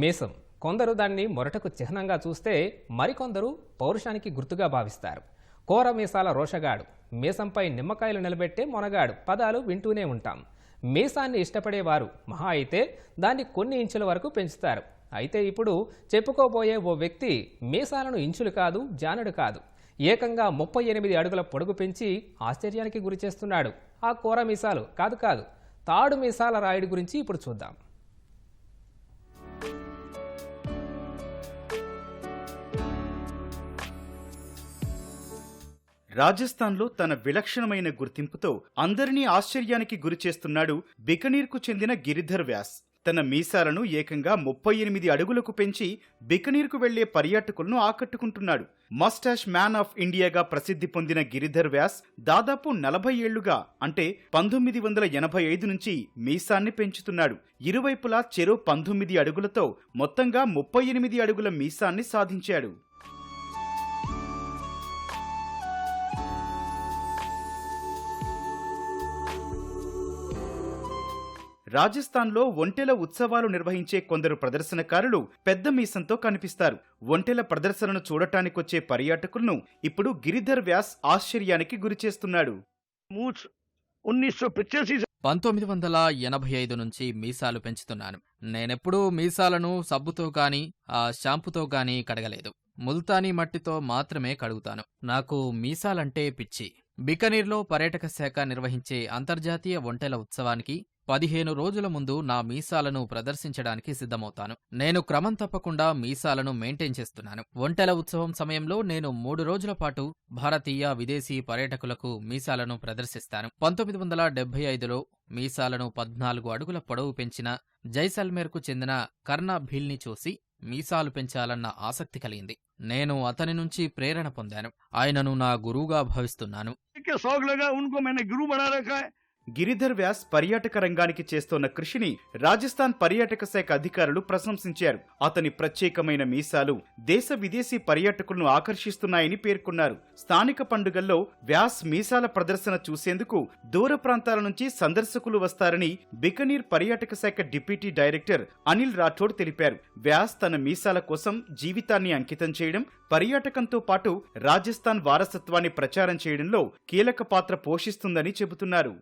మీసం కొందరు దాన్ని మొరటకు చిహ్నంగా చూస్తే మరికొందరు పౌరుషానికి గుర్తుగా భావిస్తారు. కోర మీసాల రోషగాడు, మీసంపై నిమ్మకాయలు నిలబెట్టే మొనగాడు పదాలు వింటూనే ఉంటాం. మీసాన్ని ఇష్టపడేవారు మహా అయితే దాన్ని కొన్ని ఇంచుల వరకు పెంచుతారు. అయితే ఇప్పుడు చెప్పుకోబోయే ఓ వ్యక్తి మీసాలను ఇంచులు కాదు, జానడు కాదు, ఏకంగా 38 అడుగుల పొడుగు పెంచి ఆశ్చర్యానికి గురిచేస్తున్నాడు. ఆ కోర మీసాలు కాదు తాడు మీసాల రాయుడి గురించి ఇప్పుడు చూద్దాం. రాజస్థాన్లో తన విలక్షణమైన గుర్తింపుతో అందరినీ ఆశ్చర్యానికి గురిచేస్తున్నాడు బికనీర్కు చెందిన గిరిధర్ వ్యాస్. తన మీసాలను ఏకంగా 38 అడుగులకు పెంచి బికనీర్కు వెళ్లే పర్యాటకులను ఆకట్టుకుంటున్నాడు. మస్టాష్ మ్యాన్ ఆఫ్ ఇండియాగా ప్రసిద్ధి పొందిన గిరిధర్ వ్యాస్ దాదాపు 40 ఏళ్లుగా అంటే 1985 నుంచి మీసాన్ని పెంచుతున్నాడు. ఇరువైపులా చెరో 19 అడుగులతో మొత్తంగా 38 అడుగుల మీసాన్ని సాధించాడు. రాజస్థాన్లో ఒంటెల ఉత్సవాలు నిర్వహించే కొందరు ప్రదర్శనకారులు పెద్ద మీసంతో కనిపిస్తారు. ఒంటెల ప్రదర్శనను చూడటానికొచ్చే పర్యాటకులను ఇప్పుడు గిరిధర్ వ్యాస్ ఆశ్చర్యానికి గురిచేస్తున్నాడు. 1985 నుంచి మీసాలు పెంచుతున్నాను. నేనెప్పుడూ మీసాలను సబ్బుతో గాని షాంపుతో గాని కడగలేదు. ముల్తానీ మట్టితో మాత్రమే కడుగుతాను. నాకు మీసాలంటే పిచ్చి. బికనీర్లో పర్యాటక శాఖ నిర్వహించే అంతర్జాతీయ ఒంటెల ఉత్సవానికి 15 రోజుల ముందు నా మీసాలను ప్రదర్శించడానికి సిద్ధమవుతాను. నేను క్రమం తప్పకుండా మీసాలను మెయింటైన్ చేస్తున్నాను. ఒంటెల ఉత్సవం సమయంలో నేను 3 రోజుల పాటు భారతీయ, విదేశీ పర్యాటకులకు మీసాలను ప్రదర్శిస్తాను. 1975లో మీసాలను 14 అడుగుల పొడవు పెంచిన జైసల్మేర్కు చెందిన కర్నా భీల్ని చూసి మీసాలు పెంచాలన్న ఆసక్తి కలిగింది. నేను అతని నుంచి ప్రేరణ పొందాను. ఆయనను నా గురువుగా భావిస్తున్నాను. గిరిధర్ వ్యాస్ పర్యాటక రంగానికి చేస్తోన్న కృషిని రాజస్థాన్ పర్యాటక శాఖ అధికారులు ప్రశంసించారు. అతని ప్రత్యేకమైన మీసాలు దేశ విదేశీ పర్యాటకులను ఆకర్షిస్తున్నాయని పేర్కొన్నారు. స్థానిక పండుగల్లో వ్యాస్ మీసాల ప్రదర్శన చూసేందుకు దూర ప్రాంతాల నుంచి సందర్శకులు వస్తారని బికనీర్ పర్యాటక శాఖ డిప్యూటీ డైరెక్టర్ అనిల్ రాఠోడ్ తెలిపారు. వ్యాస్ తన మీసాల కోసం జీవితాన్ని అంకితం చేయడం, పర్యాటకంతో పాటు రాజస్థాన్ వారసత్వాన్ని ప్రచారం చేయడంలో కీలక పాత్ర పోషిస్తుందని చెబుతున్నారు.